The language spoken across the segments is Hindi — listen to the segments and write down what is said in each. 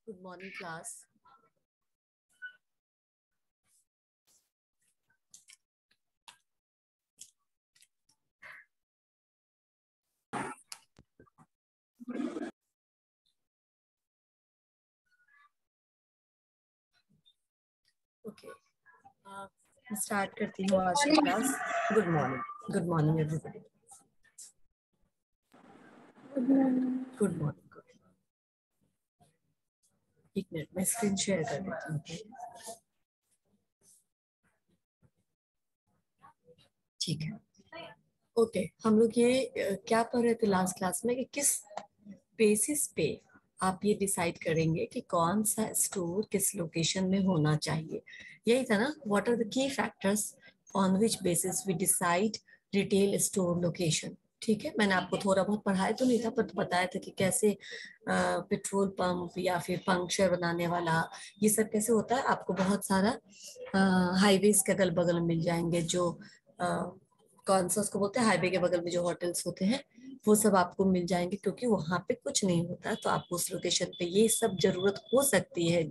Good morning, class. Okay. Start करती हूँ आज की class. Good morning everybody. Good morning. एक मिनट मैं स्क्रीन शेयर कर देती हूँ. ठीक है. ओके हम लोग ये क्या पढ़ रहे थे लास्ट क्लास में कि किस बेसिस पे आप ये डिसाइड करेंगे कि कौन सा स्टोर किस लोकेशन में होना चाहिए. यही था ना. What are the key factors on which basis we decide retail store location. ठीक है. मैंने आपको थोड़ा बहुत पढ़ाया तो नहीं था पर बताया था कि कैसे पेट्रोल पंप या फिर पंक्चर बनाने वाला ये सब कैसे होता है. आपको बहुत सारा हाईवेज के अगल बगल मिल जाएंगे जो कौन सा उसको बोलते हैं हाईवे के बगल में जो होटल्स होते हैं वो सब आपको मिल जाएंगे क्योंकि वहां पे कुछ नहीं होता. तो आपको उस लोकेशन पे ये सब जरूरत हो सकती है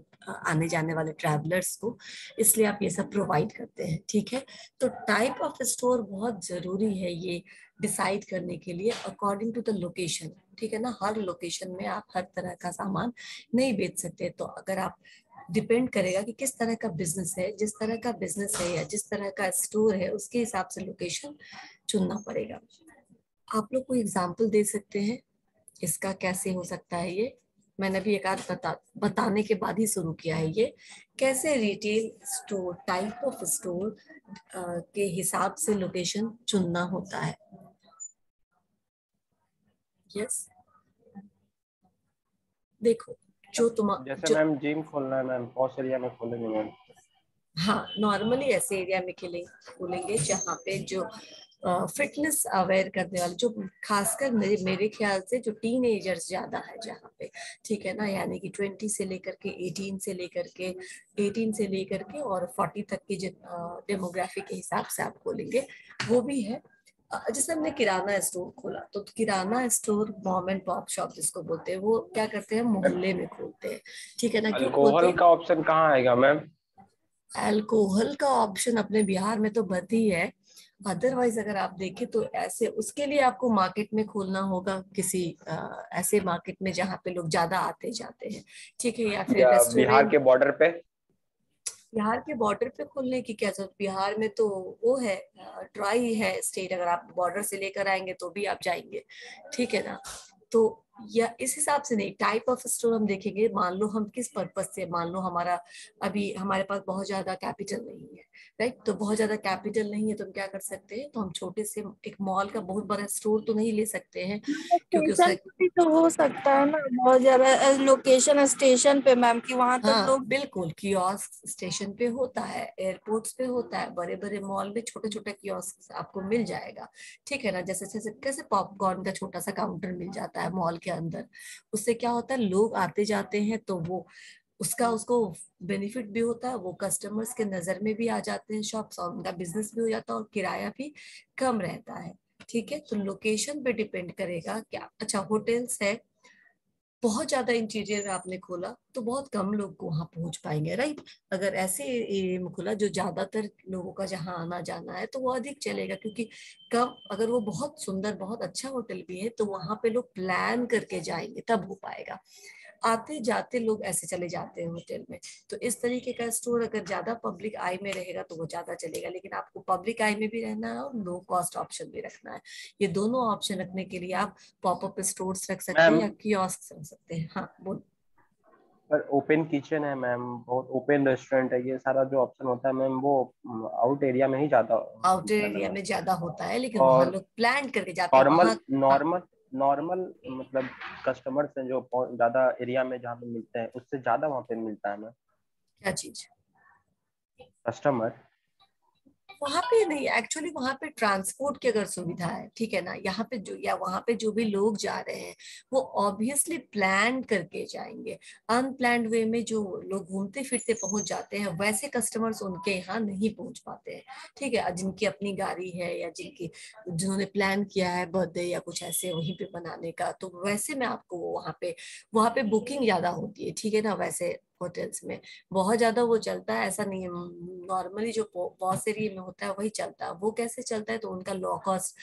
आने जाने वाले ट्रैवलर्स को, इसलिए आप ये सब प्रोवाइड करते हैं. ठीक है. तो टाइप ऑफ स्टोर बहुत जरूरी है ये डिसाइड करने के लिए अकॉर्डिंग टू द लोकेशन. ठीक है ना. हर लोकेशन में आप हर तरह का सामान नहीं बेच सकते. तो अगर आप डिपेंड करेगा कि किस तरह का बिजनेस है, जिस तरह का बिजनेस है या जिस तरह का स्टोर है उसके हिसाब से लोकेशन चुनना पड़ेगा. आप लोग कोई एग्जांपल दे सकते हैं इसका कैसे हो सकता है. ये मैंने भी एक आध बताने के बाद ही शुरू किया है. ये कैसे retail store type of store के हिसाब से लोकेशन चुनना होता है. यस. देखो जो जैसे मैम जिम खोलना है मैम, पॉश एरिया में खोलेंगे मैम. हाँ नॉर्मली ऐसे एरिया में खोलेंगे जहाँ पे जो फिटनेस अवेयर करने वाले जो खासकर मेरे ख्याल से जो टीन एजर्स ज्यादा है जहाँ पे. ठीक है ना. यानी कि 20 से लेकर के 18 से लेकर के और 40 तक की जो डेमोग्राफी के हिसाब से आप खोलेंगे वो भी है. जैसे हमने किराना स्टोर खोला तो kirana store mom and pop shop जिसको बोलते हैं वो क्या करते हैं मोहल्ले में खोलते हैं. ठीक है ना. क्यों खोलते अल्कोहल हैं. का ऑप्शन कहाँ आएगा मैम? अल्कोहल का ऑप्शन अपने बिहार में तो बंद ही है. अदरवाइज अगर आप देखें तो ऐसे उसके लिए आपको मार्केट में खोलना होगा किसी ऐसे मार्केट में जहाँ पे लोग ज्यादा आते जाते हैं. ठीक है. या फिर या बिहार रेस्टोरेंट. के बॉर्डर पे? बिहार के बॉर्डर पे खोलने की क्या जरूरत. बिहार में तो वो है ड्राई है स्टेट. अगर आप बॉर्डर से लेकर आएंगे तो भी आप जाएंगे. ठीक है ना. तो या इस हिसाब से नहीं. टाइप ऑफ स्टोर हम देखेंगे. मान लो हम किस पर्पज से. मान लो हमारा अभी हमारे पास बहुत ज्यादा कैपिटल नहीं है. राइट. तो बहुत ज्यादा कैपिटल नहीं है तो हम क्या कर सकते हैं. तो हम छोटे से एक मॉल का बहुत बड़ा स्टोर तो नहीं ले सकते हैं क्योंकि स्टेशन उसका. पे भी तो हो सकता है ना. बहुत ज्यादा लोकेशन स्टेशन पे मैम की वहां तक हाँ लोग. बिल्कुल. कियोस्क स्टेशन पे होता है, एयरपोर्ट्स पे होता है, बड़े बड़े मॉल में छोटे छोटे कियोस्क आपको मिल जाएगा. ठीक है ना. जैसे जैसे कैसे पॉपकॉर्न का छोटा सा काउंटर मिल जाता है मॉल के अंदर. उससे क्या होता है लोग आते जाते हैं तो वो उसका उसको बेनिफिट भी होता है. वो कस्टमर्स के नजर में भी आ जाते हैं शॉप्स और उनका बिजनेस भी हो जाता है और किराया भी कम रहता है. ठीक है. तो लोकेशन पे डिपेंड करेगा. क्या अच्छा होटल्स है बहुत ज्यादा इंटीरियर आपने खोला तो बहुत कम लोग वहां पहुंच पाएंगे. राइट. अगर ऐसे एरिया में खोला जो ज्यादातर लोगों का जहां आना जाना है तो वो अधिक चलेगा क्योंकि कम. अगर वो बहुत सुंदर बहुत अच्छा होटल भी है तो वहां पे लोग प्लान करके जाएंगे तब हो पाएगा. आते जाते लोग ऐसे चले जाते हैं होटल में. तो इस तरीके का स्टोर अगर ज्यादा पब्लिक आई में रहेगा तो वो ज्यादा चलेगा. लेकिन आपको पब्लिक आई में भी रहना है और लो कॉस्ट ऑप्शन भी रखना है. ये दोनों ऑप्शन रखने के लिए आप पॉपअप स्टोर्स रख सकते हैं मैम या कियोस्क रख सकते हैं. हाँ बोल. पर ओपन किचन है मैम, बहुत ओपन रेस्टोरेंट है, ये सारा जो ऑप्शन होता है मैम वो आउट एरिया में ही ज्यादा आउटर मिलता है ना एरिया मैम. में ज्यादा होता है लेकिन वहां और लोग प्लान करके जाते हैं नॉर्मल वहां. हाँ. नॉर्मल नॉर्मल मतलब कस्टमर्स हैं जो ज्यादा एरिया में जहाँ पे मिलते हैं उससे ज्यादा वहाँ पे मिलता है मैम क्या चीज. कस्टमर. वहां पे नहीं, एक्चुअली वहां पे ट्रांसपोर्ट की अगर सुविधा है, ठीक है ना, यहाँ पे जो या वहां पे जो भी लोग जा रहे हैं वो ऑब्वियसली प्लान करके जाएंगे। अनप्लान्ड वे में जो लोग घूमते फिरते पहुंच जाते हैं वैसे कस्टमर्स उनके यहाँ नहीं पहुंच पाते हैं, ठीक है। जिनकी अपनी गाड़ी है या जिन्होंने प्लान किया है बर्थडे या कुछ ऐसे वहीं पे बनाने का, तो वैसे में आपको वहां पे बुकिंग ज्यादा होती है, ठीक है ना। वैसे होटल्स में बहुत ज्यादा वो चलता है, ऐसा नहीं है। नॉर्मली जो पॉश एरिया में होता है वही चलता है। वो कैसे चलता है, तो उनका लो कॉस्ट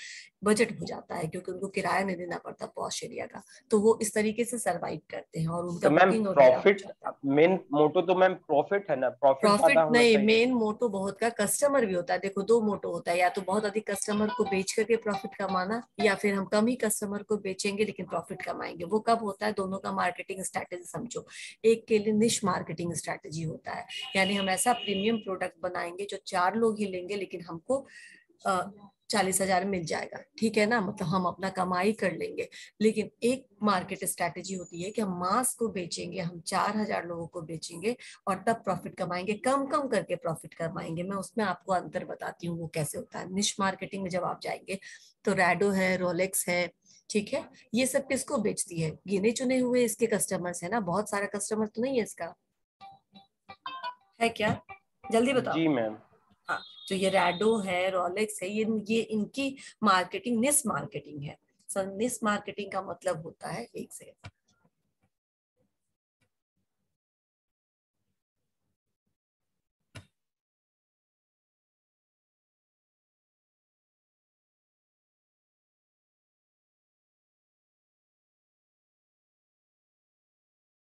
बजट हो जाता है क्योंकि उनको किराया नहीं देना पड़ता पॉश एरिया का, तो वो इस तरीके से सरवाइव करते हैं और उनका तो मैम बुकिंग वगैरह हो प्रॉफिट, जाता है। मेन मोटो तो मैम प्रॉफिट है ना, प्रॉफिट ज्यादा प्रॉफिट होना नहीं, चाहिए। मेन मोटो बहुत का कस्टमर भी होता है। देखो दो मोटो होता है, या तो बहुत अधिक कस्टमर को बेच करके प्रॉफिट कमाना, या फिर हम कम ही कस्टमर को बेचेंगे लेकिन प्रॉफिट कमाएंगे। वो कब होता है, दोनों का मार्केटिंग स्ट्रैटेजी समझो। एक के लिए निश मार्केटिंग स्ट्रैटेजी होता है, यानी हम ऐसा प्रीमियम प्रोडक्ट बनाएंगे जो 4 लोग ही लेंगे लेकिन हमको 40,000 मिल जाएगा, ठीक है ना, मतलब हम अपना कमाई कर लेंगे। लेकिन एक मार्केट स्ट्रैटेजी होती है कि हम मास को बेचेंगे, हम 4,000 लोगों को बेचेंगे और तब प्रॉफिट कमाएंगे, कम कम करके प्रॉफिट कमाएंगे। मैं उसमें आपको अंतर बताती हूँ वो कैसे होता है। निश मार्केटिंग में जब आप जाएंगे तो रैडो है, रोलेक्स है, ठीक है, ये सब किसको बेचती है, गिने चुने हुए इसके कस्टमर्स है ना, बहुत सारा कस्टमर तो नहीं है इसका, है क्या, जल्दी बताओ। जी मैम। हाँ, तो ये रैडो है, रोलेक्स है, ये इनकी मार्केटिंग निस मार्केटिंग है। सर निस मार्केटिंग का मतलब होता है, एक से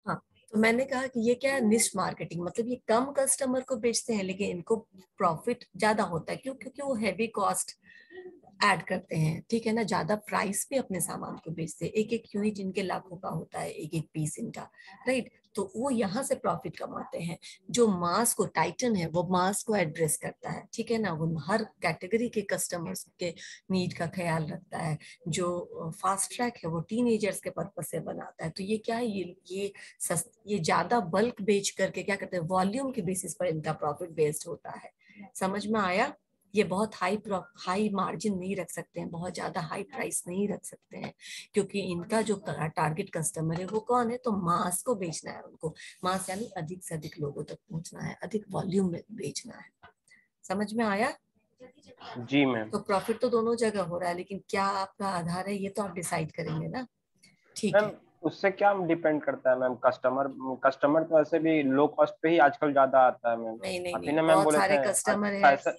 हाँ, तो मैंने कहा कि ये क्या है, निश मार्केटिंग, मतलब ये कम कस्टमर को बेचते हैं लेकिन इनको प्रॉफिट ज्यादा होता है। क्यों? क्योंकि वो हैवी कॉस्ट ऐड करते हैं, ठीक है ना, ज्यादा प्राइस पे अपने सामान को बेचते हैं। एक एक यूनिट इनके लाखों का होता है, एक एक पीस इनका, राइट। तो वो यहाँ से प्रॉफिट कमाते हैं। जो मास को, टाइटन है वो मास को एड्रेस करता है, ठीक है ना, वो हर कैटेगरी के कस्टमर्स के नीड का ख्याल रखता है। जो फास्ट ट्रैक है वो टीनेजर्स के पर्पज से बनाता है। तो ये क्या है, ये ज्यादा बल्क बेच करके क्या करते हैं, वॉल्यूम के बेसिस पर इनका प्रॉफिट बेस्ड होता है। समझ में आया? ये बहुत हाई मार्जिन नहीं रख सकते हैं, बहुत ज्यादा हाई प्राइस नहीं रख सकते हैं, क्योंकि इनका जो टारगेट कस्टमर है वो कौन है, तो मास को बेचना है उनको। मास यानी अधिक से अधिक लोगों तक पहुंचना है, अधिक वॉल्यूम में बेचना है। समझ में आया? जी मैम। तो प्रॉफिट तो दोनों जगह हो रहा है, लेकिन क्या आपका आधार है ये तो आप डिसाइड करेंगे ना, ठीक मैम है। उससे क्या डिपेंड करता है मैम, कस्टमर, कस्टमर तो वैसे भी लो कॉस्ट पे ही आजकल ज्यादा आता है मैम। नहीं नहीं आप ही नहीं, ने मैम बहुत बोले सारे थे कस्टमर है। फैशन,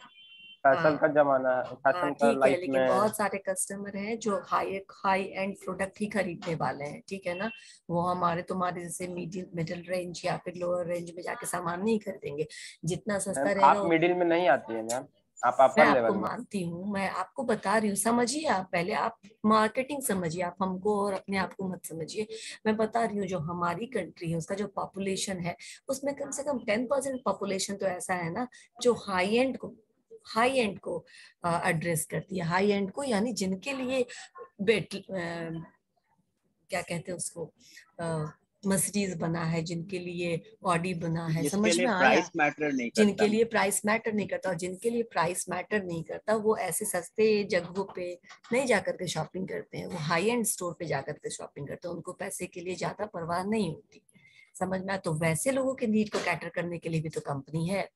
फैशन हाँ का जमाना है, हाँ फैशन का ठीक है, लाइफ लेकिन में। बहुत सारे कस्टमर हैं जो हाई हाई एंड प्रोडक्ट ही खरीदने वाले हैं, ठीक है ना। वो हमारे तुम्हारे जैसे मिडिल मिडिल रेंज या फिर लोअर रेंज में जाके सामान नहीं खरीदेंगे। जितना मैम सस्ता रहेगा आप मिडिल में नहीं आती है मैम, आप मैं अपर आपको लेवल में। मानती हूँ, मैं आपको बता रही हूँ, समझिए आप पहले, आप मार्केटिंग समझिए, आप हमको और अपने आप को मत समझिए। मैं बता रही हूँ जो हमारी कंट्री है उसका जो पॉपुलेशन है उसमें कम से कम 10% पॉपुलेशन तो ऐसा है ना जो हाई एंड को एड्रेस करती है। हाई एंड को यानी जिनके लिए क्या कहते हैं उसको, मर्सिडीज बना है, जिनके लिए ऑडी बना है, जिसके समझ लिए में आया। प्राइस मैटर नहीं जिनके करता। लिए प्राइस मैटर नहीं करता, और जिनके लिए प्राइस मैटर नहीं करता वो ऐसे सस्ते जगहों पे नहीं जाकर के शॉपिंग करते हैं, वो हाई एंड स्टोर पे जाकर के शॉपिंग करते हैं। उनको पैसे के लिए ज्यादा परवाह नहीं होती। समझ में आया? तो वैसे लोगों के नीड को कैटर करने के लिए भी तो कंपनी है।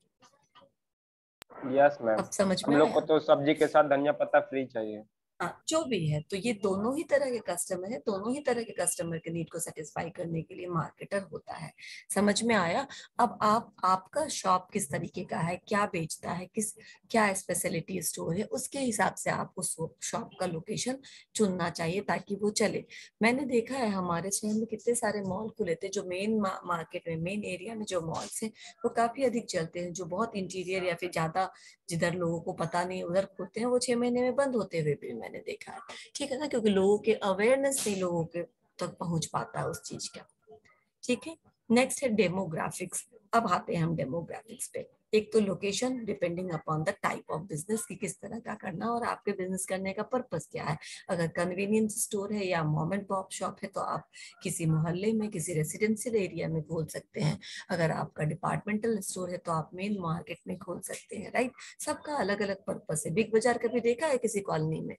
Yes ma'am. अब समझ हम में लोग को आया? तो सब्जी के साथ धनिया पत्ता फ्री चाहिए। हाँ, जो भी है, तो ये दोनों ही तरह के कस्टमर है, दोनों ही तरह के कस्टमर के नीड को सेटिस्फाई करने के लिए मार्केटर होता है। समझ में आया? अब आपका शॉप किस तरीके का है, क्या बेचता है, क्या स्पेशलिटी स्टोर है, उसके हिसाब से आपको शॉप का लोकेशन चुनना चाहिए ताकि वो चले। मैंने देखा है हमारे शहर में कितने सारे मॉल खुले थे, जो मेन मार्केट में, मेन एरिया में जो मॉल्स हैं वो काफी अधिक चलते हैं, जो बहुत इंटीरियर या फिर ज्यादा जिधर लोगों को पता नहीं उधर खोलते हैं, वो 6 महीने में बंद होते हुए भी मैंने देखा है, ठीक है ना, क्योंकि लोगों के अवेयरनेस नहीं लोगों के तक पहुंच पाता है उस चीज का, ठीक है। नेक्स्ट है डेमोग्राफिक्स। अब आते हैं हम डेमोग्राफिक्स पे। एक तो location depending upon the type of business की किस तरह का करना और आपके बिजनेस करने का पर्पस क्या है। अगर कन्वीनियंस स्टोर है या मॉम एंड पॉप शॉप है तो आप किसी मोहल्ले में किसी रेसिडेंशियल एरिया में खोल सकते हैं। अगर आपका डिपार्टमेंटल स्टोर है तो आप मेन मार्केट में खोल सकते हैं, राइट। सबका अलग अलग पर्पस है। बिग बाजार कभी देखा है किसी कॉलोनी में?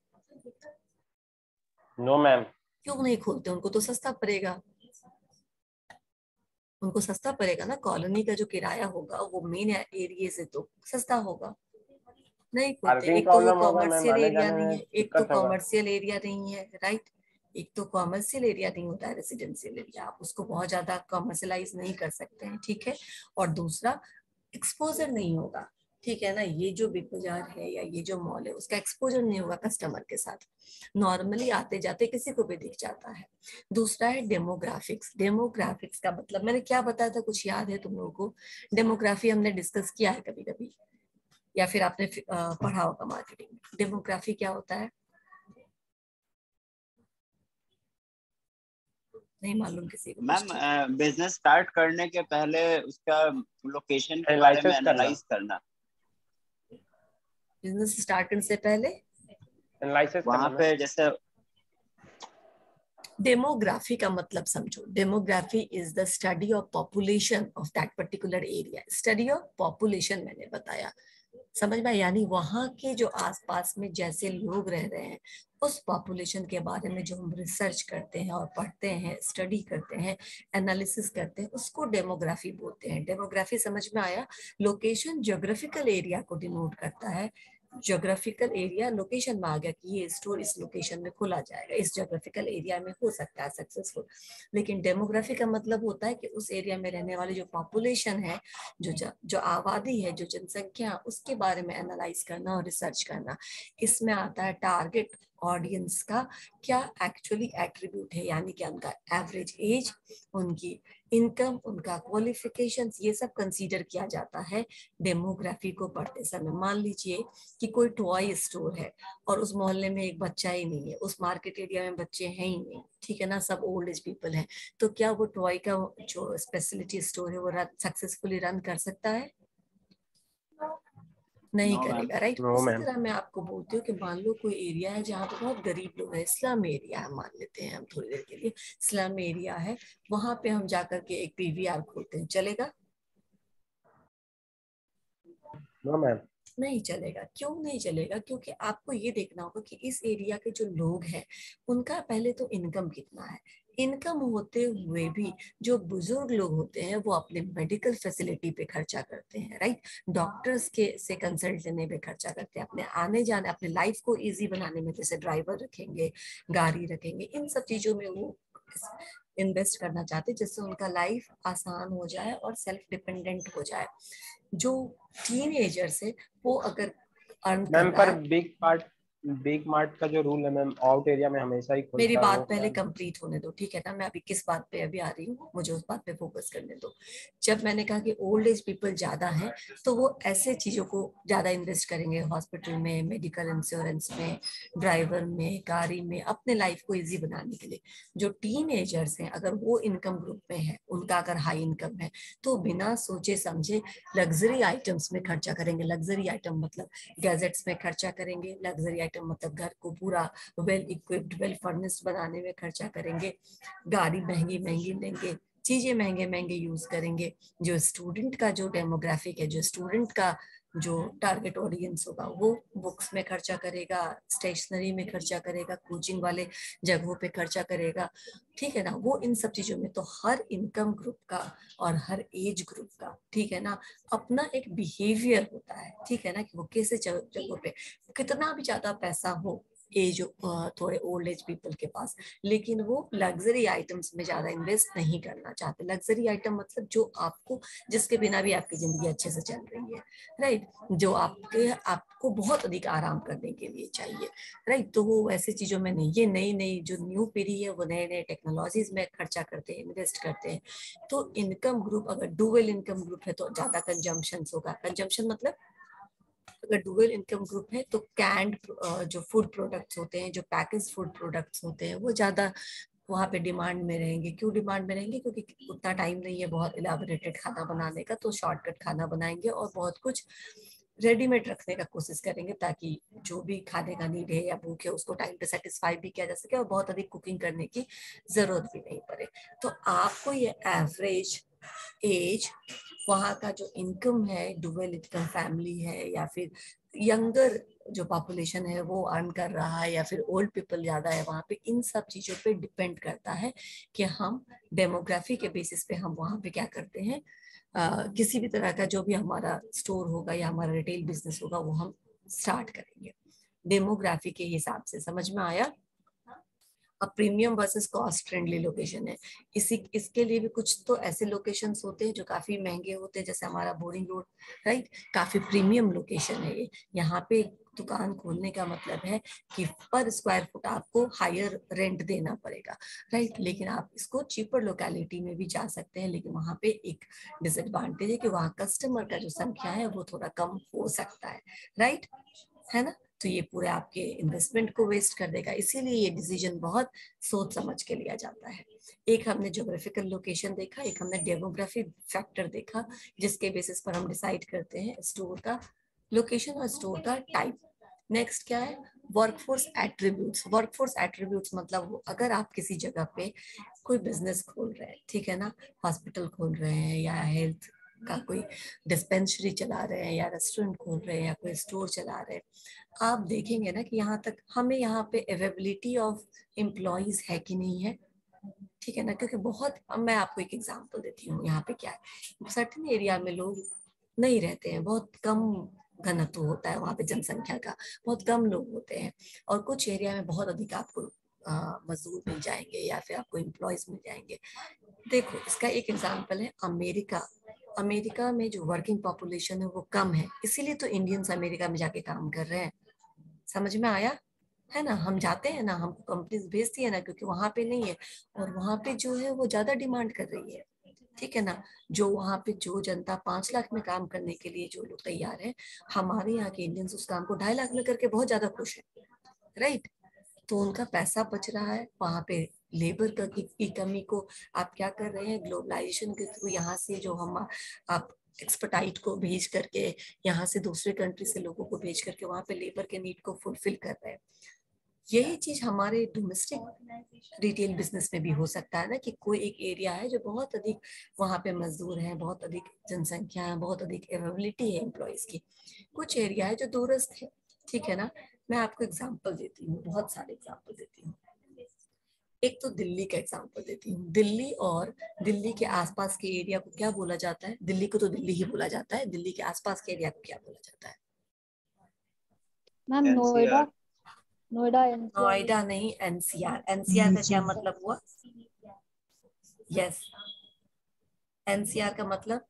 No ma'am. क्यों नहीं खोलते? उनको तो सस्ता पड़ेगा, उनको सस्ता पड़ेगा ना। कॉलोनी का जो किराया होगा वो मेन एरिया से तो सस्ता होगा। नहीं खोलते। पार्किंग एक तो वो प्रॉब्लम होगा मैम, कॉमर्शियल आने एरिया जाने नहीं में है, एक तो दिक्कत होगा। कॉमर्शियल एरिया नहीं है, राइट। एक तो कॉमर्शियल एरिया नहीं होता है रेसिडेंशियल एरिया, आप उसको बहुत ज्यादा कॉमर्शलाइज नहीं कर सकते हैं, ठीक है। और दूसरा, एक्सपोजर नहीं होगा, ठीक है ना। ये जो बिग बाजार है या ये जो मॉल है उसका एक्सपोजर नहीं होगा कस्टमर के साथ, नॉर्मली आते जाते किसी को भी दिख जाता है। दूसरा है डेमोग्राफिक्स। डेमोग्राफिक्स का मतलब मैंने क्या बताया था, कुछ याद है तुम लोगों को? डेमोग्राफी हमने डिस्कस किया है कभी कभी, या फिर आपने पढ़ा होगा मार्केटिंग में। डेमोग्राफी क्या होता है? नहीं मालूम किसी को? मैम बिजनेस स्टार्ट करने के पहले उसका लोकेशन के बारे में एनालिसिस करना, एनालाइज करना, बिजनेस स्टार्ट करने से पहले एनालिसिस वहां करना पे मैम। जैसे डेमोग्राफी का मतलब समझो। Demography is the study of population of that particular area. Study of population मैंने बताया, समझ में? यानी वहां के जो आसपास में जैसे लोग रह रहे हैं उस पॉपुलेशन के बारे में जो हम रिसर्च करते हैं और पढ़ते हैं, स्टडी करते हैं, एनालिसिस करते हैं, उसको डेमोग्राफी बोलते हैं। डेमोग्राफी समझ में आया? लोकेशन ज्योग्राफिकल एरिया को डिनोट करता है। ज्योग्राफिकल एरिया लोकेशन में आ गया कि ये स्टोर इस लोकेशन में खोला जाएगा, इस ज्योग्राफिकल एरिया में हो सकता है सक्सेसफुल। लेकिन डेमोग्राफी का मतलब होता है कि उस एरिया में रहने वाली जो पॉपुलेशन है, जो आबादी है, जो जनसंख्या, उसके बारे में एनालाइज करना और रिसर्च करना। इसमें आता है टारगेट ऑडियंस का क्या एक्चुअली एट्रीब्यूट है, यानी कि उनका एवरेज एज, उनकी इनकम, उनका क्वालिफिकेशंस, ये सब कंसीडर किया जाता है डेमोग्राफी को पढ़ते समय। मान लीजिए कि कोई टॉय स्टोर है और उस मोहल्ले में एक बच्चा ही नहीं है, उस मार्केट एरिया में बच्चे हैं ही नहीं, ठीक है ना, सब ओल्ड एज पीपल हैं, तो क्या वो टॉय का जो स्पेशलिटी स्टोर है वो सक्सेसफुली रन कर सकता है? नहीं नो मैम। करेगा, राइट। नो उसी मैम। तरह मैं आपको बोलती हूँ कि मान लो कोई एरिया है जहाँ पे बहुत गरीब लोग हैं, स्लम एरिया है मान लेते हैं हम थोड़ी देर के लिए, स्लम एरिया है, वहां पे हम जाकर के एक पीवीआर खोलते हैं, चलेगा? No ma'am. नहीं चलेगा। क्यों नहीं चलेगा? क्योंकि आपको ये देखना होगा कि इस एरिया के जो लोग हैं उनका पहले तो इनकम कितना है। इनकम होते हुए भी जो बुजुर्ग लोग होते हैं वो अपने मेडिकल फैसिलिटी पे खर्चा करते हैं, राइट। डॉक्टर्स के से कंसल्ट लेने पे खर्चा करते हैं, अपने आने जाने, अपने लाइफ को इजी बनाने में, जैसे ड्राइवर रखेंगे, गाड़ी रखेंगे, इन सब चीजों में वो इन्वेस्ट करना चाहते हैं जिससे उनका लाइफ आसान हो जाए और सेल्फ डिपेंडेंट हो जाए। जो टीनेजर्स है वो अगर अर्न कर मैम रहा पर है। बिग मार्ट का जो रूल है मैम, आउट एरिया में हमेशा ही मेरी खुलता है बात वो पहले क्या? कंप्लीट होने दो, ठीक है ना। मैं अभी किस बात पे अभी आ रही हूँ, मुझे उस बात पे फोकस करने दो। जब मैंने कहा कि ओल्ड एज पीपल ज्यादा हैं तो वो ऐसे चीजों को ज्यादा इन्वेस्ट करेंगे, हॉस्पिटल में, मेडिकल इंश्योरेंस में, ड्राइवर में, गाड़ी में, अपने लाइफ को इजी बनाने के लिए। जो टीन एजर्स हैं अगर वो इनकम ग्रुप में है, उनका अगर हाई इनकम है, तो बिना सोचे समझे लग्जरी आइटम्स में खर्चा करेंगे। लग्जरी आइटम मतलब गैजेट्स में खर्चा करेंगे, लग्जरी आइटम मतलब घर को पूरा वेल इक्विप्ड, वेल फर्निश्ड बनाने में खर्चा करेंगे, गाड़ी महंगी महंगी लेंगे, चीजें महंगे महंगे यूज करेंगे। जो स्टूडेंट का जो डेमोग्राफिक है, जो स्टूडेंट का जो टारगेट ऑडियंस होगा, वो बुक्स में खर्चा करेगा, स्टेशनरी में खर्चा करेगा, कोचिंग वाले जगहों पे खर्चा करेगा, ठीक है ना। वो इन सब चीजों में तो हर इनकम ग्रुप का और हर एज ग्रुप का, ठीक है ना, अपना एक बिहेवियर होता है, ठीक है ना, कि वो कैसे जगहों पे, कितना भी ज्यादा पैसा हो एज, थोड़े ओल्ड एज पीपल के पास, लेकिन वो लग्जरी आइटम्स में ज्यादा इन्वेस्ट नहीं करना चाहते। लग्जरी आइटम मतलब जो आपको, जिसके बिना भी आपकी जिंदगी अच्छे से चल रही है, राइट, जो आपको बहुत अधिक आराम करने के लिए चाहिए, राइट। तो वो ऐसी चीजों में नहीं, ये नई नई जो न्यू पीढ़ी है वो नए नए टेक्नोलॉजीज में खर्चा करते हैं, इन्वेस्ट करते हैं। तो इनकम ग्रुप अगर डुअल इनकम ग्रुप है तो ज्यादा कंजम्पशन होगा। कंजम्पशन मतलब अगर डुअल इनकम ग्रुप है तो कैंड जो फूड प्रोडक्ट्स होते हैं, जो पैकेज फूड प्रोडक्ट्स होते हैं, वो ज्यादा वहाँ पे डिमांड में रहेंगे। क्यों डिमांड में रहेंगे? क्योंकि उतना टाइम नहीं है बहुत इलाबोरेटेड खाना बनाने का, तो शॉर्टकट खाना बनाएंगे और बहुत कुछ रेडीमेड रखने का कोशिश करेंगे ताकि जो भी खाने का नीड है या भूख है उसको टाइम पे सेटिस्फाई भी किया जा सके और बहुत अधिक कुकिंग करने की जरूरत भी नहीं पड़े। तो आपको ये एवरेज एज, वहाँ का जो इनकम है, डुअल इनकम फैमिली है या फिर यंगर जो पॉपुलेशन है वो अर्न कर रहा है या फिर ओल्ड पीपल ज्यादा है वहाँ पे, इन सब चीजों पे डिपेंड करता है कि हम डेमोग्राफी के बेसिस पे हम वहाँ पे क्या करते हैं। किसी भी तरह का जो भी हमारा स्टोर होगा या हमारा रिटेल बिजनेस होगा वो हम स्टार्ट करेंगे डेमोग्राफी के हिसाब से। समझ में आया? अब premium versus cost friendly location है। इसके लिए भी कुछ तो ऐसे लोकेशंस होते हैं जो काफी महंगे होते हैं, जैसे हमारा बोरिंग रोड, राइट, काफी प्रीमियम लोकेशन है ये। यहाँ पे दुकान खोलने का मतलब है कि पर स्क्वायर फुट आपको हायर रेंट देना पड़ेगा, राइट। लेकिन आप इसको चीपर लोकेलिटी में भी जा सकते हैं, लेकिन वहाँ पे एक डिसएडवांटेज है कि वहाँ कस्टमर का जो संख्या है वो थोड़ा कम हो सकता है, राइट, है ना। तो ये पूरे आपके इन्वेस्टमेंट को वेस्ट कर देगा, इसीलिए ये डिसीजन बहुत सोच समझ के लिया जाता है। एक हमने ज्योग्राफिकल लोकेशन देखा, एक हमने डेमोग्राफी फैक्टर देखा, जिसके बेसिस पर हम डिसाइड करते हैं स्टोर का लोकेशन और स्टोर का टाइप। नेक्स्ट क्या है? Workforce attributes. वर्कफोर्स एट्रीब्यूट्स मतलब अगर आप किसी जगह पे कोई बिजनेस खोल रहे हैं, ठीक है ना, हॉस्पिटल खोल रहे हैं या हेल्थ का कोई डिस्पेंसरी चला रहे हैं या रेस्टोरेंट खोल रहे हैं या कोई स्टोर चला रहे हैं, आप देखेंगे ना कि यहाँ तक हमें यहाँ पे अवेलेबिलिटी ऑफ एम्प्लॉयज है कि नहीं है, ठीक है ना। क्योंकि बहुत, अब मैं आपको एक एग्जांपल देती हूँ, यहाँ पे क्या है, सर्टेन एरिया में लोग नहीं रहते हैं, बहुत कम घनत्व होता है वहाँ पे जनसंख्या का, बहुत कम लोग होते हैं, और कुछ एरिया में बहुत अधिक आपको मजदूर मिल जाएंगे या फिर आपको एम्प्लॉयज मिल जाएंगे। देखो इसका एक एग्जांपल है अमेरिका। अमेरिका में जो वर्किंग पॉपुलेशन है वो कम है, इसीलिए तो इंडियंस अमेरिका में जाके काम कर रहे हैं। समझ में आया? है ना, हम जाते हैं ना, हमको कंपनीज भेजती है ना, क्योंकि वहां पे नहीं है और वहां पे जो है वो ज्यादा डिमांड कर रही है, ठीक है ना। जो वहां पे जो जनता 5 लाख में काम करने के लिए जो लोग तैयार है, हमारे यहाँ के इंडियंस उस काम को 2.5 लाख में करके बहुत ज्यादा खुश है, राइट। तो उनका पैसा बच रहा है वहां पे। लेबर की कमी को आप क्या कर रहे हैं, ग्लोबलाइजेशन के थ्रू यहाँ से जो हम आप एक्सपर्टाइट को भेज करके, यहाँ से दूसरे कंट्री से लोगों को भेज करके वहां पे लेबर के नीड को फुलफिल कर रहे हैं। यही चीज हमारे डोमेस्टिक रिटेल बिजनेस में भी हो सकता है ना, कि कोई एक एरिया है जो बहुत अधिक वहां पे मजदूर हैं, बहुत अधिक जनसंख्या है, बहुत अधिक अवेलेबिलिटी है एम्प्लॉयज की। कुछ एरिया है जो दूरस्थ है, ठीक है ना। मैं आपको एग्जांपल देती हूँ, बहुत सारे एग्जांपल देती हूँ। एक तो दिल्ली का एग्जांपल देती हूँ। दिल्ली और दिल्ली के आसपास के एरिया को क्या बोला जाता है? दिल्ली को तो दिल्ली ही बोला जाता है, दिल्ली के आसपास के एरिया को क्या बोला जाता है? Ma'am Noida. NCR. Noida NCR. Noida नहीं, एनसीआर। एनसीआर का क्या मतलब हुआ? यस, एनसीआर का मतलब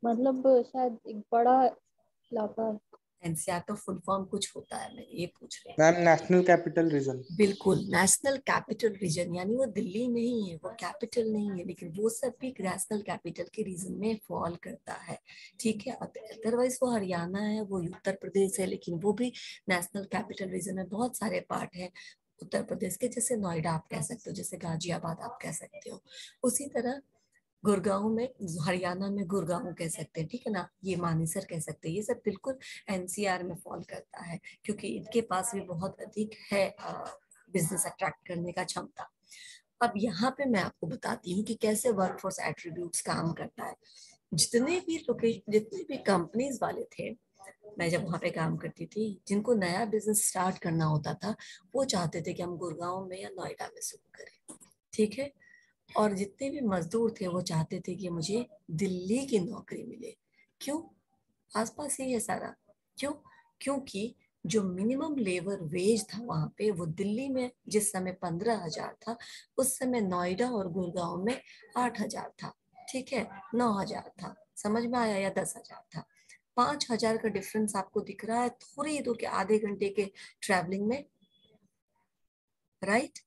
मतलब शायद एक बड़ा इलाका है। एनसीआर का फुल फॉर्म कुछ होता है, मैं ये पूछ रही हूँ। Ma'am national capital region. बिल्कुल, नेशनल कैपिटल रीजन, यानी वो दिल्ली नहीं है, वो कैपिटल नहीं है, लेकिन वो सब भी नेशनल कैपिटल के रीजन में फॉल करता है, ठीक है। अदरवाइज वो हरियाणा है, वो उत्तर प्रदेश है, लेकिन वो भी नेशनल कैपिटल रीजन में बहुत सारे पार्ट है उत्तर प्रदेश के, जैसे नोएडा आप कह सकते हो, जैसे गाजियाबाद आप कह सकते हो। उसी तरह गुड़गांव में, हरियाणा में गुड़गांव कह सकते हैं, ठीक है ना, ये मानेसर कह सकते हैं, ये सब बिल्कुल एनसीआर में फॉल करता है, क्योंकि इनके पास भी बहुत अधिक है बिजनेस अट्रैक्ट करने का क्षमता। अब यहाँ पे मैं आपको बताती हूँ कि कैसे वर्कफोर्स एट्रीब्यूट्स काम करता है। जितने भी लोकेशन, जितने भी कंपनीज वाले थे, मैं जब वहाँ पे काम करती थी, जिनको नया बिजनेस स्टार्ट करना होता था, वो चाहते थे कि हम गुड़गांव में या नोएडा में शुरू करें, ठीक है। और जितने भी मजदूर थे वो चाहते थे कि मुझे दिल्ली की नौकरी मिले। क्यों? आसपास ही है सारा। क्यों? क्योंकि जो मिनिमम लेबर वेज था वहां पे, वो दिल्ली में जिस समय 15,000 था, उस समय नोएडा और गुड़गांव में 8,000 था, ठीक है, 9,000 था। समझ में आया? या 10,000 था। 5,000 का डिफरेंस आपको दिख रहा है थोड़ी ही दूर के आधे घंटे के ट्रैवलिंग में, राइट,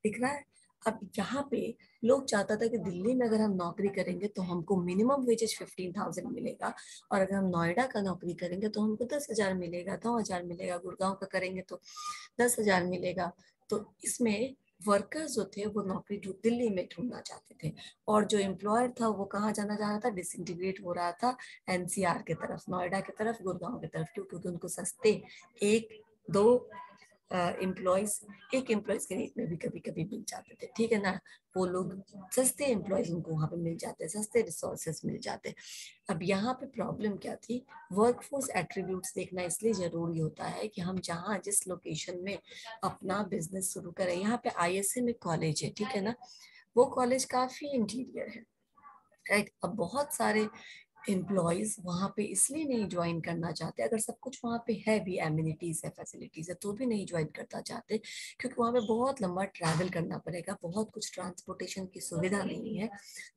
दिख रहा है। अब यहाँ पे लोग चाहता था कि दिल्ली में अगर हम नौकरी करेंगे तो हमको मिनिमम वेजेस 15,000 मिलेगा, और अगर हम नोएडा का नौकरी करेंगे तो हमको 10,000 मिलेगा, 9,000 मिलेगा, गुड़गांव का करेंगे तो 10,000 मिलेगा। तो इसमें वर्कर्स जो थे वो नौकरी दिल्ली में ढूंढना चाहते थे, और जो एम्प्लॉयर था वो कहाँ जाना चाह रहा था, डिसइंटीग्रेट हो रहा था एनसीआर की तरफ, नोएडा की तरफ, गुड़गांव की तरफ। क्यों? क्योंकि उनको सस्ते एक दो एम्प्लॉयज एक एम्प्लॉयज के रेट में भी कभी कभी मिल जाते थे, ठीक है ना। वो लोग सस्ते एम्प्लॉयज उनको वहां पे मिल जाते, सस्ते रिसोर्सेस मिल जाते। अब यहाँ पे प्रॉब्लम क्या थी, वर्कफोर्स एट्रीब्यूट्स देखना इसलिए जरूरी होता है कि हम जहाँ जिस लोकेशन में अपना बिजनेस शुरू करें। यहाँ पे आईएसए में कॉलेज है, ठीक है ना, वो कॉलेज काफी इंटीरियर है, राइट। अब बहुत सारे एम्प्लॉयज वहां पे इसलिए नहीं ज्वाइन करना चाहते, अगर सब कुछ वहां पे है भी, एमिनिटीज है, फैसिलिटीज है, तो भी नहीं ज्वाइन करना चाहते, क्योंकि वहां पे बहुत लंबा ट्रैवल करना पड़ेगा, बहुत कुछ ट्रांसपोर्टेशन की सुविधा नहीं है।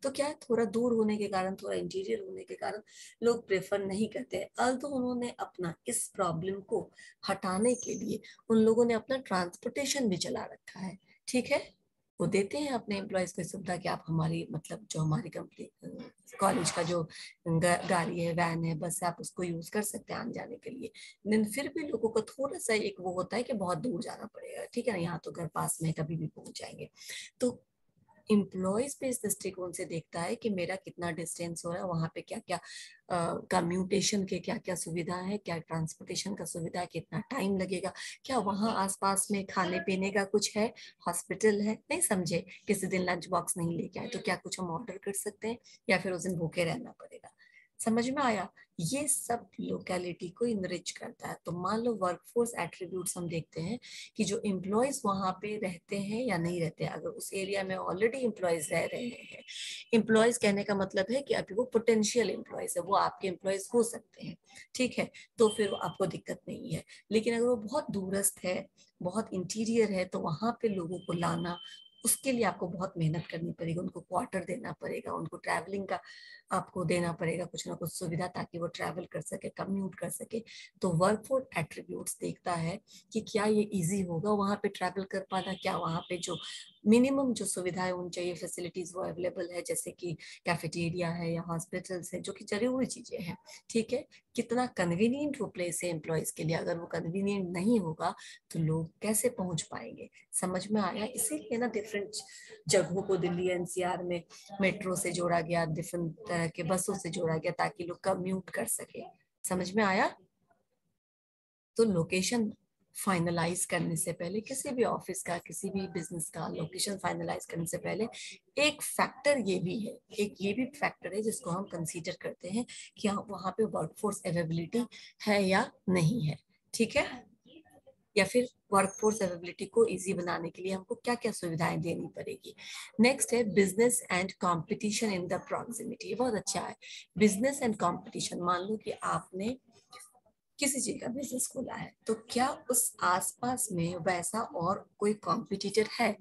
तो क्या है, थोड़ा दूर होने के कारण, थोड़ा इंटीरियर होने के कारण लोग प्रेफर नहीं करते। तो उन्होंने अपना इस प्रॉब्लम को हटाने के लिए उन लोगों ने अपना ट्रांसपोर्टेशन भी चला रखा है, ठीक है। वो देते हैं अपने एम्प्लॉयज को सुविधा कि आप हमारी, मतलब जो हमारी कंपनी कॉलेज का जो गाड़ी है, वैन है, बस है, आप उसको यूज कर सकते हैं आने जाने के लिए। लेकिन फिर भी लोगों को थोड़ा सा एक वो होता है कि बहुत दूर जाना पड़ेगा, ठीक है ना, यहाँ तो घर पास में कभी भी पहुंच जाएंगे। तो एम्प्लॉयज पे इस दृष्टिकोण से देखता है कि मेरा कितना डिस्टेंस हो रहा है, वहां पे क्या क्या कम्यूटेशन के क्या क्या सुविधा है, क्या ट्रांसपोर्टेशन का सुविधा है, कितना टाइम लगेगा, क्या वहां आसपास में खाने पीने का कुछ है, हॉस्पिटल है, नहीं समझे, किसी दिन लंच बॉक्स नहीं लेके आए तो क्या कुछ हम ऑर्डर कर सकते हैं, या फिर उस दिन भूखे रहना पड़ेगा। समझ में आया? ये सब लोकेलिटी को इनरिच करता है। तो मान लो वर्कफोर्स एट्रीब्यूट्स हम देखते हैं कि जो एम्प्लॉयज वहां पे रहते हैं या नहीं रहते हैं। अगर उस एरिया में ऑलरेडी एम्प्लॉयज रह रहे हैं, एम्प्लॉयज कहने का मतलब है कि अभी वो पोटेंशियल एम्प्लॉयज है, वो आपके एम्प्लॉयज हो सकते हैं, ठीक है, तो फिर आपको दिक्कत नहीं है। लेकिन अगर वो बहुत दूरस्थ है, बहुत इंटीरियर है, तो वहां पे लोगों को लाना, उसके लिए आपको बहुत मेहनत करनी पड़ेगी, उनको क्वार्टर देना पड़ेगा, उनको ट्रैवलिंग का आपको देना पड़ेगा कुछ ना कुछ सुविधा, ताकि वो ट्रैवल कर सके, कम्यूट कर सके। तो वर्कफोर्स एट्रीब्यूट्स देखता है कि क्या ये इजी होगा वहां पे ट्रैवल कर पाना, क्या वहां पे जो मिनिमम जो सुविधाएं होनी चाहिए, फैसिलिटीज वो अवेलेबल है, जैसे कि कैफेटेरिया है या हॉस्पिटल्स है, जो कि जरूरी चीजें हैं, ठीक है। कितना कन्वीनियंट वो प्लेस है एम्प्लॉयज के लिए। अगर वो कन्वीनियंट नहीं होगा तो लोग कैसे पहुंच पाएंगे? समझ में आया? इसीलिए ना डिफरेंट जगहों को दिल्ली एनसीआर में मेट्रो से जोड़ा गया, डिफरेंट तरह के बसों से जोड़ा गया, ताकि लोग कम्यूट कर सके। समझ में आया? तो लोकेशन फाइनलाइज करने से पहले, किसी भी ऑफिस का, किसी भी बिजनेस का लोकेशन फाइनलाइज करने से पहले एक फैक्टर ये भी है, एक ये भी फैक्टर है जिसको हम कंसीडर करते हैं कि वहां पे वर्कफोर्स अवेलेबिलिटी है या नहीं है, ठीक है। या फिर वर्कफोर्स अवेलेबिलिटी को इजी बनाने के लिए हमको क्या क्या सुविधाएं देनी पड़ेगी। नेक्स्ट है business and competition in the proximity. ये बहुत अच्छा है, बिजनेस एंड कंपटीशन। मान लो कि आपने किसी चीज का बिजनेस खोला है, तो क्या उस आसपास में वैसा और कोई कॉम्पिटिटर है?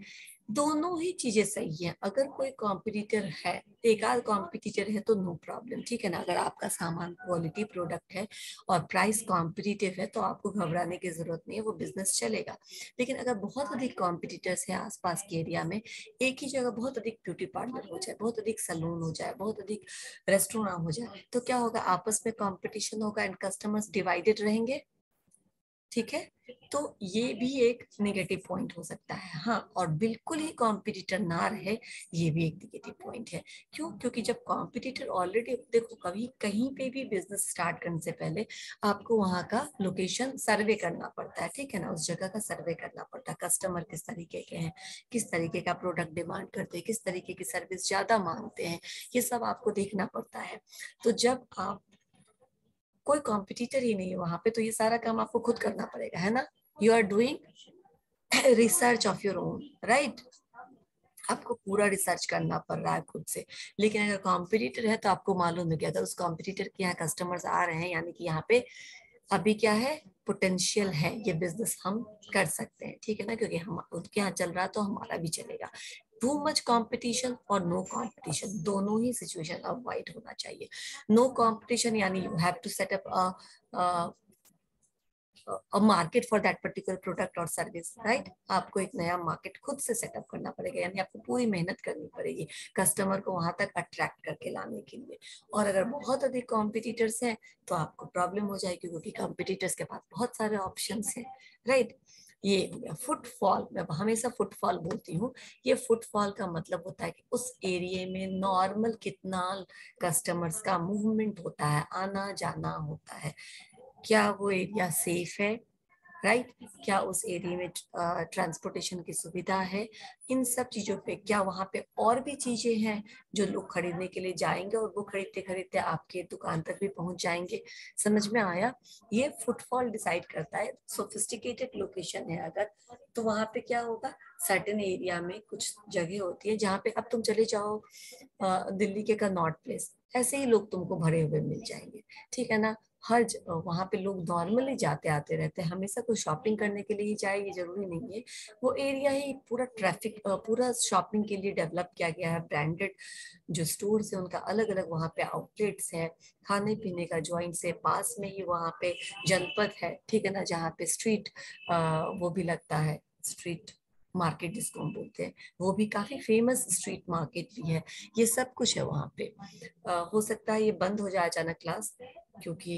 दोनों ही चीजें सही है। अगर कोई कॉम्पिटिटर है, एक आध कॉम्पिटिटर है तो नो प्रॉब्लम, ठीक है ना। अगर आपका सामान क्वालिटी प्रोडक्ट है और प्राइस कॉम्पिटिटिव है तो आपको घबराने की जरूरत नहीं है, वो बिजनेस चलेगा। लेकिन अगर बहुत अधिक कॉम्पिटिटर्स है आसपास के एरिया में, एक ही जगह बहुत अधिक ब्यूटी पार्लर हो जाए, बहुत अधिक सैलून हो जाए, बहुत अधिक रेस्टोरेंट हो जाए, तो क्या होगा? आपस में कंपटीशन होगा एंड कस्टमर्स डिवाइडेड रहेंगे, ठीक है। तो ये भी एक नेगेटिव पॉइंट हो सकता है। हाँ, और बिल्कुल ही कॉम्पिटिटर ना रहे, ये भी एक नेगेटिव पॉइंट है। क्यों? क्योंकि जब कॉम्पिटिटर ऑलरेडी, देखो कभी कहीं पे भी बिजनेस स्टार्ट करने से पहले आपको वहां का लोकेशन सर्वे करना पड़ता है, ठीक है ना, उस जगह का सर्वे करना पड़ता है। कस्टमर किस तरीके के हैं, किस तरीके का प्रोडक्ट डिमांड करते हैं, किस तरीके की सर्विस ज्यादा मांगते हैं, ये सब आपको देखना पड़ता है। तो जब आप, कोई कॉम्पिटिटर ही नहीं है वहां पे, तो ये सारा काम आपको खुद करना पड़ेगा, है ना। You are doing research of your own, right. आपको पूरा रिसर्च करना पड़ रहा है खुद से। लेकिन अगर कॉम्पिटिटर है तो आपको मालूम है कि अगर उस कॉम्पिटिटर के यहाँ कस्टमर्स आ रहे हैं, यानी कि यहाँ पे अभी क्या है, पोटेंशियल है, ये बिजनेस हम कर सकते हैं, ठीक है ना, क्योंकि हम उनके यहाँ चल रहा है तो हमारा भी चलेगा। टू मच कंपटीशन और नो कंपटीशन, दोनों ही सिचुएशन अवॉइड होना चाहिए। नो कंपटीशन यानी you have to set up market for that particular product और सर्विस, राइट। आपको एक नया मार्केट खुद से सेटअप करना पड़ेगा, यानी आपको पूरी मेहनत करनी पड़ेगी कस्टमर को वहां तक अट्रैक्ट करके लाने के लिए। और अगर बहुत अधिक कॉम्पिटिटर्स हैं तो आपको प्रॉब्लम हो जाएगी, क्योंकि कॉम्पिटिटर्स के पास बहुत सारे ऑप्शंस हैं, राइट। ये हो गया फुटफॉल। मैं हमेशा फुटफॉल बोलती हूँ। ये फुटफॉल का मतलब होता है कि उस एरिया में नॉर्मल कितना कस्टमर्स का मूवमेंट होता है, आना जाना होता है, क्या वो एरिया सेफ है, राइट, क्या उस एरिया में ट्रांसपोर्टेशन की सुविधा है, इन सब चीजों पे, क्या वहां पे और भी चीजें हैं जो लोग खरीदने के लिए जाएंगे और वो खरीदते खरीदते आपके दुकान तक भी पहुंच जाएंगे। समझ में आया? ये फुटफॉल डिसाइड करता है। सोफिस्टिकेटेड लोकेशन है अगर, तो वहां पे क्या होगा, सर्टेन एरिया में कुछ जगह होती है जहाँ पे, अब तुम चले जाओ दिल्ली के कनॉट प्लेस, ऐसे ही लोग तुमको भरे हुए मिल जाएंगे, ठीक है ना। हर वहां पे लोग नॉर्मली जाते आते रहते हैं, हमेशा कोई शॉपिंग करने के लिए ही जाए ये जरूरी नहीं है। वो एरिया ही पूरा ट्रैफिक, पूरा शॉपिंग के लिए डेवलप किया गया है। ब्रांडेड जो स्टोर्स है उनका अलग अलग वहाँ पे आउटलेट्स है, खाने पीने का जॉइंट्स है, पास में ही वहाँ पे जनपद है, ठीक है ना, जहाँ पे स्ट्रीट वो भी लगता है, स्ट्रीट मार्केट जिसको हम बोलते हैं, वो भी काफी फेमस स्ट्रीट मार्केट भी है। ये सब कुछ है वहाँ पे। हो सकता है ये बंद हो जाए अचानक क्लास, क्योंकि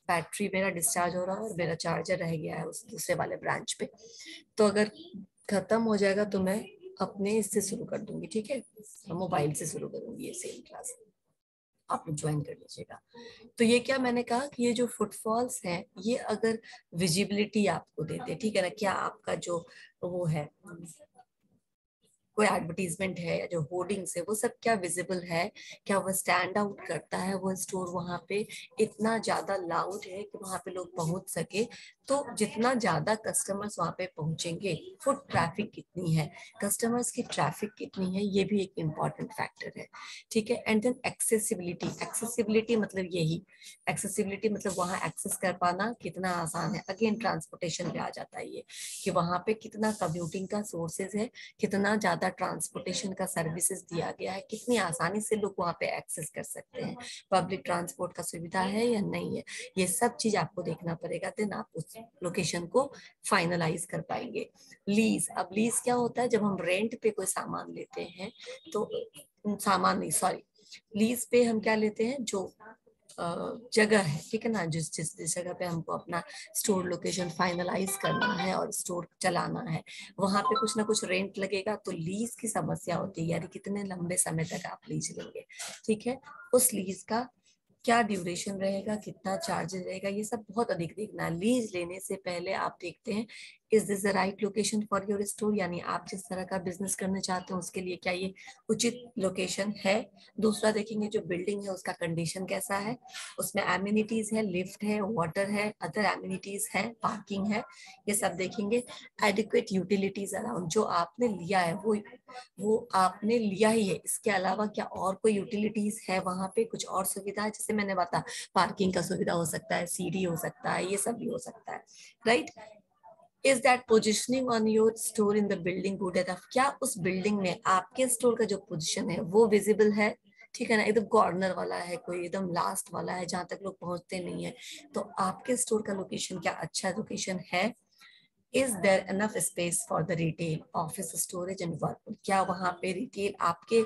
बैटरी मेरा डिस्चार्ज हो रहा है और मेरा चार्जर रह गया है उस दूसरे वाले ब्रांच पे। तो अगर खत्म हो जाएगा तो मैं अपने इससे शुरू कर दूंगी, ठीक है, मोबाइल से शुरू करूंगी ये सेम क्लास, आप लोग ज्वाइन कर लीजिएगा। तो ये क्या मैंने कहा कि ये जो फुटफॉल्स हैं, ये अगर विजिबिलिटी आपको देते, ठीक है ना, क्या आपका जो वो है, कोई एडवर्टीजमेंट है या जो होर्डिंग्स है, वो सब क्या विजिबल है, क्या वो स्टैंड आउट करता है, वो स्टोर वहां पे इतना ज्यादा लाउड है कि वहां पे लोग पहुंच सके। तो जितना ज्यादा कस्टमर्स वहां पे पहुंचेंगे, फुट ट्रैफिक कितनी है, कस्टमर्स की ट्रैफिक कितनी है, ये भी एक इम्पॉर्टेंट फैक्टर है, ठीक है। एंड देन एक्सेसिबिलिटी, एक्सेसिबिलिटी मतलब यही, एक्सेसिबिलिटी मतलब वहां एक्सेस कर पाना कितना आसान है। अगेन ट्रांसपोर्टेशन पे आ जाता है ये, कि वहां पे कितना कम्यूटिंग का सोर्सेज है, कितना ज्यादा ट्रांसपोर्टेशन का सर्विसेज दिया गया है, कितनी आसानी से लोग वहां पे एक्सेस कर सकते हैं, पब्लिक ट्रांसपोर्ट का सुविधा है या नहीं है, ये सब चीज आपको देखना पड़ेगा। देन आप उस लोकेशन को फाइनलाइज कर पाएंगे। लीज, अब लीज क्या होता है, जब हम रेंट पे कोई सामान लेते हैं, तो सामान नहीं, सॉरी, लीज पे हम क्या लेते हैं, जो जगह है, ठीक है ना, जिस जिस जगह पे हमको अपना स्टोर लोकेशन फाइनलाइज करना है और स्टोर चलाना है, वहां पे कुछ ना कुछ रेंट लगेगा। तो लीज की समस्या होती है, यानी कितने लंबे समय तक आप लीज लेंगे, ठीक है, उस लीज का क्या ड्यूरेशन रहेगा, कितना चार्जेस रहेगा, ये सब बहुत अधिक देखना है। लीज लेने से पहले आप देखते हैं, is this the right location for your store, यानी आप जिस तरह का बिजनेस करना चाहते हैं उसके लिए क्या ये उचित लोकेशन है। दूसरा देखेंगे जो बिल्डिंग है उसका कंडीशन कैसा है, उसमें एम्यूनिटीज है, लिफ्ट है, वाटर है, अदर एम्यूनिटीज है, पार्किंग है, ये सब देखेंगे। एडिक्वेट यूटिलिटीज अराउंड, जो आपने लिया है वो आपने लिया ही है, इसके अलावा क्या और कोई यूटिलिटीज है वहां पे, कुछ और सुविधा है, जैसे मैंने बताया पार्किंग का सुविधा हो सकता है, सीढ़ी हो सकता है, ये सब भी हो सकता है, right. Is that positioning on your store in the building good enough, क्या उस बिल्डिंग में आपके स्टोर का जो पोजिशन है वो विजिबल है, ठीक है ना, एकदम कॉर्नर वाला है, कोई एकदम लास्ट वाला है जहां तक लोग पहुंचते नहीं है, तो आपके स्टोर का लोकेशन क्या अच्छा लोकेशन है। Is there enough space for the retail office storage and work, क्या वहां पे रिटेल आपके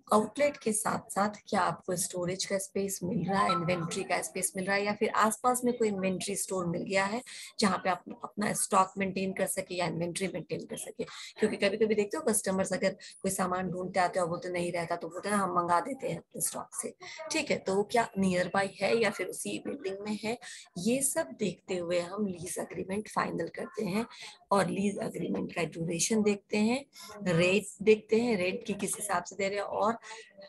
आउटलेट के साथ साथ क्या आपको स्टोरेज का स्पेस मिल रहा है, इन्वेंट्री का स्पेस मिल रहा है, या फिर आसपास में कोई इन्वेंट्री स्टोर मिल गया है जहां पे आप अपना स्टॉक मेंटेन कर सके या इन्वेंट्री मेंटेन कर सके। क्योंकि कभी कभी देखते हो कस्टमर्स अगर कोई सामान ढूंढते आते हो, बोलते नहीं रहता, तो बोलते हैं हम मंगा देते हैं अपने स्टॉक से, ठीक है, तो वो क्या नियर बाई है या फिर उसी बिल्डिंग में है, ये सब देखते हुए हम लीज अग्रीमेंट फाइनल करते हैं। और लीज अग्रीमेंट का ड्यूरेशन देखते हैं, रेट देखते हैं, रेट की किस हिसाब से दे रहे हैं, और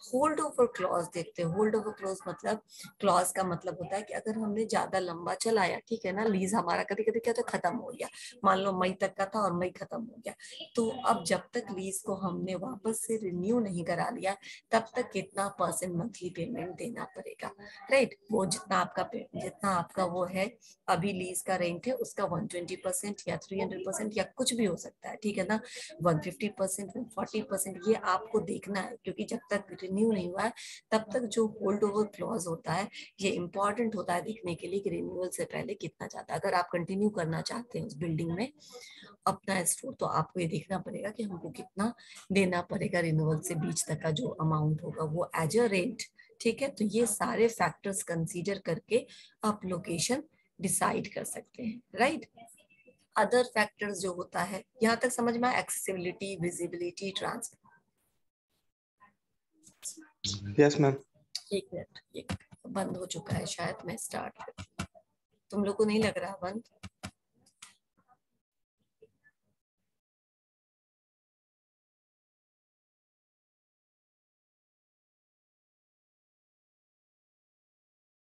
होल्ड ओवर क्लॉज देखते हैं। होल्ड ओवर क्लॉज मतलब, क्लॉज का मतलब होता है कि अगर हमने ज्यादा लंबा चलाया, ठीक है ना, लीज हमारा कभी कभी क्या तो खत्म हो गया, मान लो मई तक का था और मई खत्म हो गया, तो अब जब तक लीज को हमने वापस से रिन्यू नहीं करा लिया, तब तक कितना परसेंट मंथली पेमेंट देना पड़ेगा, राइट। वो जितना आपका वो है अभी लीज का रेंट है, उसका 120% या 300% या कुछ भी हो सकता है, ठीक है ना, 150%, 140%, ये आपको देखना है, क्योंकि जब तक रिन्यू नहीं हुआ है तब तक जो होल्ड ओवर क्लॉज होता है ये इंपॉर्टेंट होता है देखने के लिए कि रिन्यूअल से पहले कितना जाता है। अगर आप कंटिन्यू करना चाहते हैं उस बिल्डिंग में अपना स्टोर तो आपको ये देखना पड़ेगा कि हमको कितना देना पड़ेगा रिन्यूअल से बीच तक का जो अमाउंट होगा वो एज अ रेंट। ठीक है, तो ये सारे फैक्टर्स कंसीडर करके आप लोकेशन डिसाइड कर सकते हैं, राइट। अदर फैक्टर्स जो होता है यहाँ तक समझ में, accessibility, visibility, transport. Yes ma'am. एक मिनट, ये बंद हो चुका है शायद, मैं स्टार्ट करती हूँ। तुम लोग को नहीं लग रहा बंद?